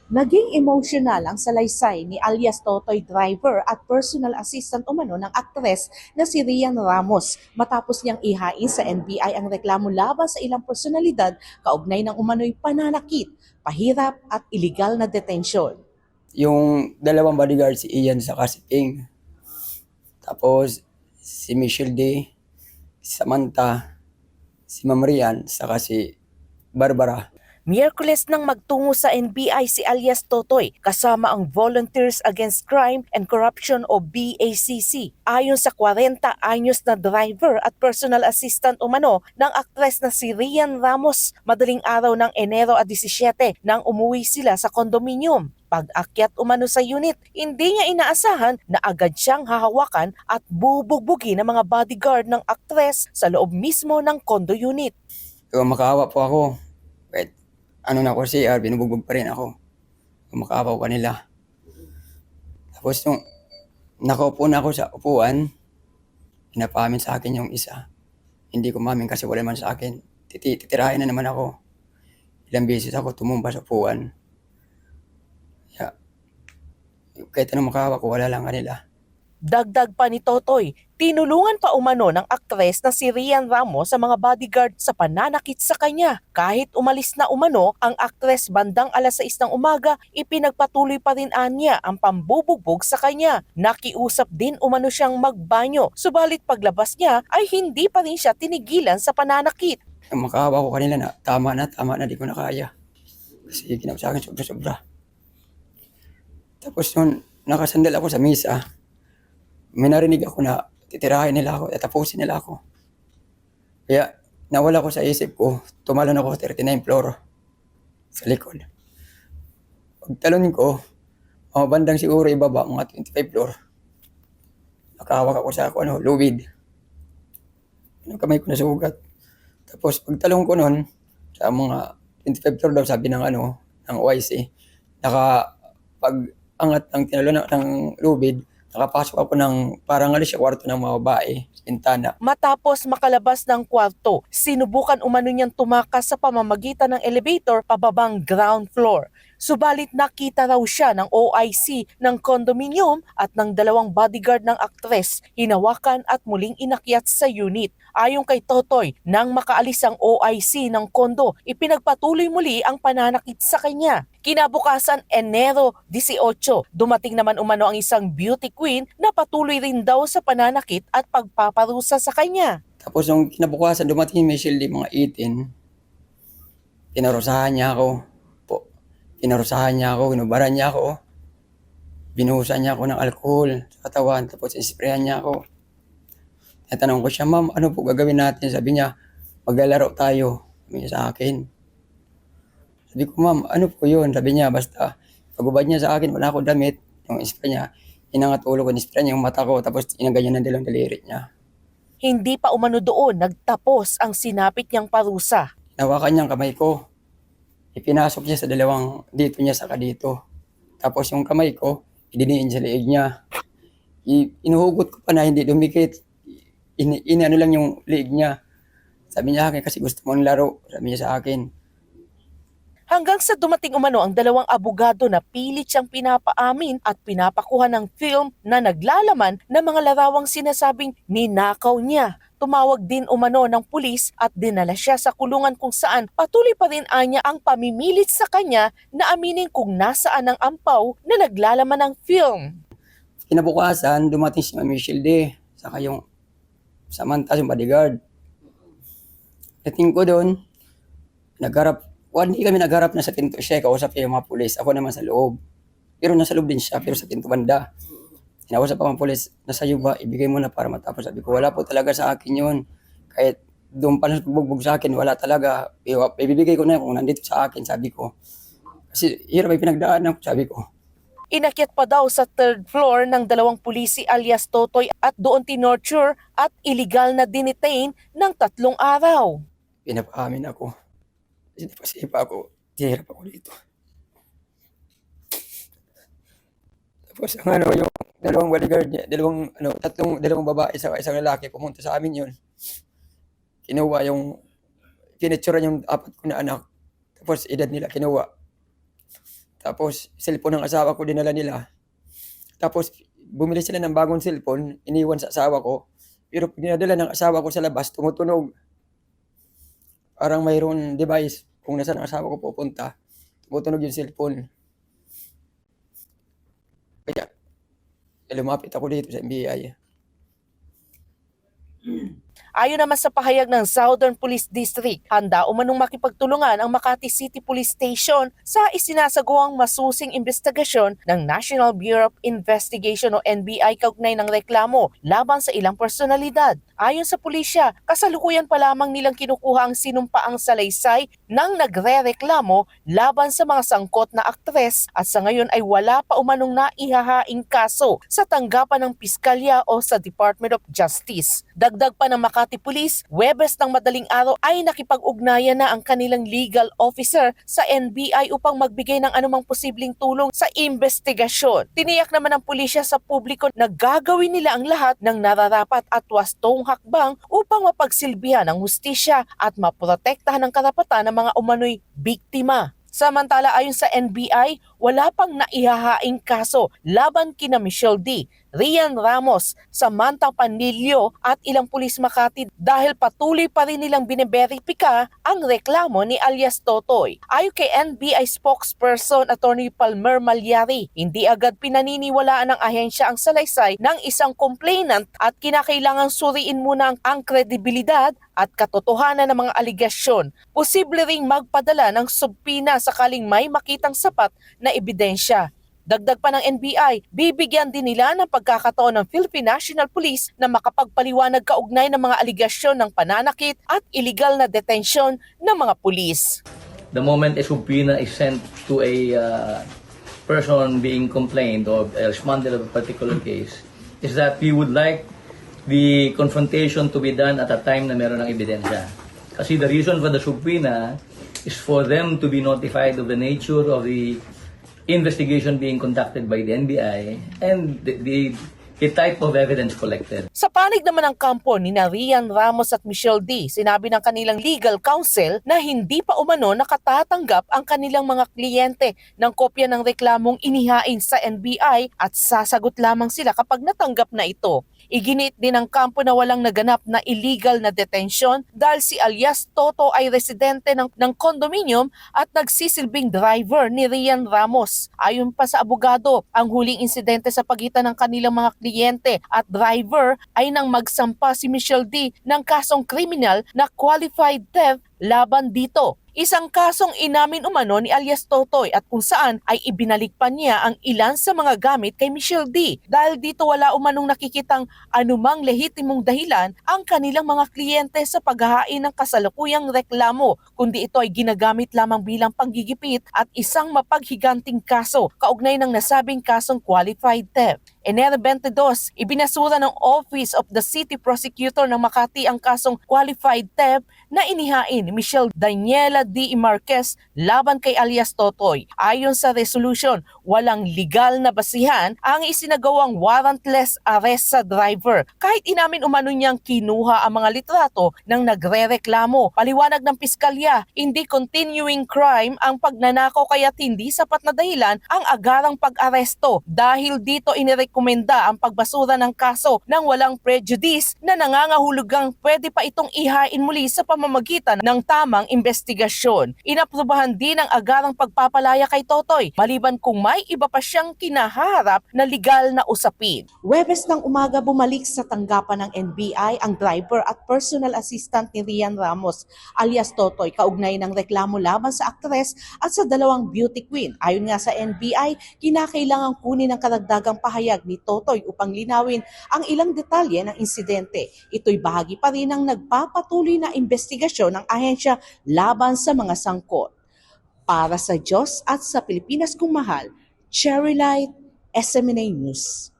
Naging emotional ang salaysay ni alias Totoy driver at personal assistant umano ng aktres na si Rian Ramos matapos niyang ihain sa NBI ang reklamo laban sa ilang personalidad kaugnay ng umano'y pananakit, pahirap at iligal na detensyon. Yung dalawang bodyguard, si Ian sa si King. Tapos si Michelle D, si Samantha, si Ma'am Rian, saka si Barbara. Miyerkules nang magtungo sa NBI si alias Totoy kasama ang Volunteers Against Crime and Corruption o BACC. Ayon sa 40 anyos na driver at personal assistant umano ng aktres na si Rian Ramos, madaling araw ng Enero 17 nang umuwi sila sa kondominium. Pag-akyat umano sa unit, hindi niya inaasahan na agad siyang hahawakan at bubugbugin ng mga bodyguard ng aktres sa loob mismo ng condo unit. Kung makaawa po ako, kahit ano na ako CR, binubugbog pa rin ako. Kung makaawa ko kanila. Tapos nung nakaupo na ako sa upuan, pinapamin sa akin yung isa. Hindi ko mamin kasi wala man sa akin. Titirahin na naman ako. Ilang beses ako tumumba sa upuan. Kaya, kahit anong makaawa ko, wala lang kanila. Dagdag pa ni Totoy, tinulungan pa umano ng aktres na si Rian Ramos sa mga bodyguard sa pananakit sa kanya. Kahit umalis na umano ang aktres bandang alas 6 ng umaga, ipinagpatuloy pa rin anya ang pambubugbog sa kanya. Nakiusap din umano siyang magbanyo, subalit paglabas niya ay hindi pa rin siya tinigilan sa pananakit. Makaawa ko kanila na tama na, di ko na kaya. Kasi ginawa sa akin sobra-sobra. Tapos nung nakasandal ako sa misa, may narinig ako na titirahin nila ako, tatapusin nila ako. Kaya nawala ko sa isip ko, tumalon ako sa 39th floor sa likod. Pagtalon ko, bandang siguro ibaba, mga 25th floor. Nakahawak ako sa lubid. Yung kamay ko nasugat. Tapos pagtalon ko nun, sa mga 25th floor daw, sabi ng ng OIC, pag-angat ng tinalon ng lubid, nakapasok ako ng parang siya kwarto ng mga babae, pintana. Matapos makalabas ng kwarto, sinubukan umano niyang tumakas sa pamamagitan ng elevator pababang ground floor. Subalit nakita raw siya ng OIC ng condominium at ng dalawang bodyguard ng aktres, hinawakan at muling inakyat sa unit. Ayon kay Totoy, nang makaalis ang OIC ng kondo, ipinagpatuloy muli ang pananakit sa kanya. Kinabukasan, Enero 18, dumating naman umano ang isang beauty queen na patuloy rin daw sa pananakit at pagpaparusa sa kanya. Tapos nung kinabukasan, dumating yung Michelle Lee, mga 18. Pinarusahan niya ako. Inubaran niya ako. Binuhusan niya ako ng alcohol sa katawan. Tapos isprayan niya ako. Natanong ko siya, ma'am, ano po gagawin natin? Sabi niya, maglalaro tayo. Sabi niya sa akin. Sabi ko, ma'am, ano po yun? Sabi niya, basta pagubad niya sa akin, wala ako damit. Yung ispray niya, inangatulo ko, ispray niya yung mata ko. Tapos inaganyan ng dalawang daliri niya. Hindi pa umano doon nagtapos ang sinapit niyang parusa. Nawakan niya ang kamay ko. Ipinasok niya sa dalawang dito niya saka dito. Tapos yung kamay ko, idiniin sa leeg niya. Inuhugot ko pa na hindi dumikit. Inano lang yung leeg niya. Sabi niya akin kasi gusto mong laro. Sabi niya sa akin. Hanggang sa dumating umano ang dalawang abogado na pilit siyang pinapaamin at pinapakuha ng film na naglalaman ng mga larawang sinasabing ninakaw niya. Tumawag din umano ng pulis at dinala siya sa kulungan kung saan patuloy pa rin anya ang pamimilit sa kanya na aminin kung nasaan ang ampaw na naglalaman ng film. Kinabukasan, dumating si Ma'am Michelle D. Saka yung Samantha, yung bodyguard. Dating ko doon, hindi kami nagharap na sa pinto siya, kausap niya yung mga pulis. Ako naman sa loob. Pero nasa loob din siya, pero sa pinto banda. Kinausap pa mga pulis, nasa iyo ba, ibigay mo na para matapos. Sabi ko, wala po talaga sa akin yun. Kahit doon pa na bugbog sa akin, wala talaga. Ibibigay ko na kung nandito sa akin, sabi ko. Kasi hirap ay pinagdaan ako, sabi ko. Inakyat pa daw sa third floor ng dalawang pulisi alias Totoy at doon tinorture at illegal na dinitain ng 3 araw. Pinapaamin ako. Kasi ako, hirap ako dito. Tapos yung dalawang bodyguard niya, dalawang babae sa isang lalaki, pumunta sa amin yun. Kinuha pinitsura yung 4 ko na anak. Tapos edad nila kinuha. Tapos, cellphone ng asawa ko dinala nila. Tapos, bumili sila ng bagong cellphone, iniwan sa asawa ko. Pero pag dinadala ng asawa ko sa labas, tumutunog. Parang mayroon device kung nasaan ang asawa ko pupunta. Tumutunog yung cellphone. Kaya, lumapit ako dito sa NBI. Ayon naman sa pahayag ng Southern Police District, handa umanong makipagtulungan ang Makati City Police Station sa isinasagawang masusing investigasyon ng National Bureau of Investigation o NBI kaugnay ng reklamo laban sa ilang personalidad. Ayon sa pulisya, kasalukuyan pa lamang nilang kinukuha ang sinumpaang salaysay ng nagre-reklamo laban sa mga sangkot na aktres at sa ngayon ay wala pa umanong naihahaing kaso sa tanggapan ng piskalya o sa Department of Justice. Dagdag pa ng Makati Police, Huwebes ng madaling araw ay nakipag-ugnayan na ang kanilang legal officer sa NBI upang magbigay ng anumang posibleng tulong sa investigasyon. Tiniyak naman ng pulisya sa publiko na gagawin nila ang lahat ng nararapat at wastong hakbang upang mapagsilbihan ang hustisya at maprotektahan ang karapatan ng mga umano'y biktima. Samantala ayon sa NBI, wala pang naihahaing kaso laban kina Michelle D., Rian Ramos, Samantha Panilio at ilang pulis Makati dahil patuloy pa rin nilang bineberipika ang reklamo ni alias Totoy. Ayon kay NBI spokesperson Attorney Palmer Malyari, hindi agad pinaniniwalaan ng ahensya ang salaysay ng isang complainant at kinakailangang suriin muna ang kredibilidad at katotohanan ng mga aligasyon. Posible ring magpadala ng subpina sakaling may makitang sapat na ebidensya. Dagdag pa ng NBI, bibigyan din nila ng pagkakataon ng Philippine National Police na makapagpaliwanag kaugnay ng mga aligasyon ng pananakit at illegal na detention ng mga pulis. The moment a subpoena is sent to a person being complained or a respondent of a particular case, is that we would like the confrontation to be done at a time na meron ng ebidensya. Kasi the reason for the subpoena is for them to be notified of the nature of the investigation being conducted by the NBI and the type of evidence collected. Sa panig naman ng kampo ni Rian Ramos at Michelle D., sinabi ng kanilang legal counsel na hindi pa umano nakatatanggap ang kanilang mga kliyente ng kopya ng reklamong inihain sa NBI at sasagot lamang sila kapag natanggap na ito. Iginit din ng kampo na walang naganap na illegal na detention dahil si alias Toto ay residente ng condominium at nagsisilbing driver ni Rian Ramos. Ayon pa sa abogado, ang huling insidente sa pagitan ng kanilang mga kliyente at driver ay nang magsampa si Michelle D. ng kasong kriminal na qualified theft laban dito. Isang kasong inamin umano ni alias Totoy at kung saan ay ibinalik pa niya ang ilan sa mga gamit kay Michelle D. Dahil dito wala umanong nakikitang anumang lehitimong dahilan ang kanilang mga kliyente sa paghahain ng kasalukuyang reklamo, kundi ito ay ginagamit lamang bilang panggigipit at isang mapaghiganting kaso kaugnay ng nasabing kasong qualified theft. Enero 22, ibinasura ng Office of the City Prosecutor ng Makati ang kasong qualified theft na inihain ni Michelle Daniela D. Marquez laban kay alias Totoy. Ayon sa resolution, walang legal na basihan ang isinagawang warrantless arrest sa driver. Kahit inamin umano niyang kinuha ang mga litrato ng nagre-reklamo. Paliwanag ng piskalya, hindi continuing crime ang pagnanakaw kaya't hindi sapat na dahilan ang agarang pag-aresto. Dahil dito inirekomenda ang pagbasura ng kaso ng walang prejudice na nangangahulugang pwede pa itong ihain muli sa pamamagitan ng tamang investigasyon. Inaprubahan din ang agarang pagpapalaya kay Totoy, maliban kung may iba pa siyang kinaharap na legal na usapin. Huwebes ng umaga bumalik sa tanggapan ng NBI ang driver at personal assistant ni Rian Ramos alias Totoy kaugnay ng reklamo laban sa aktres at sa dalawang beauty queen. Ayon nga sa NBI, kinakailangang kunin ang karagdagang pahayag ni Totoy upang linawin ang ilang detalye ng insidente. Ito'y bahagi pa rin ng nagpapatuloy na investigasyon ng ahensya laban sa mga sangkot. Para sa Diyos at sa Pilipinas kong mahal, Cherry Light, SMNA News.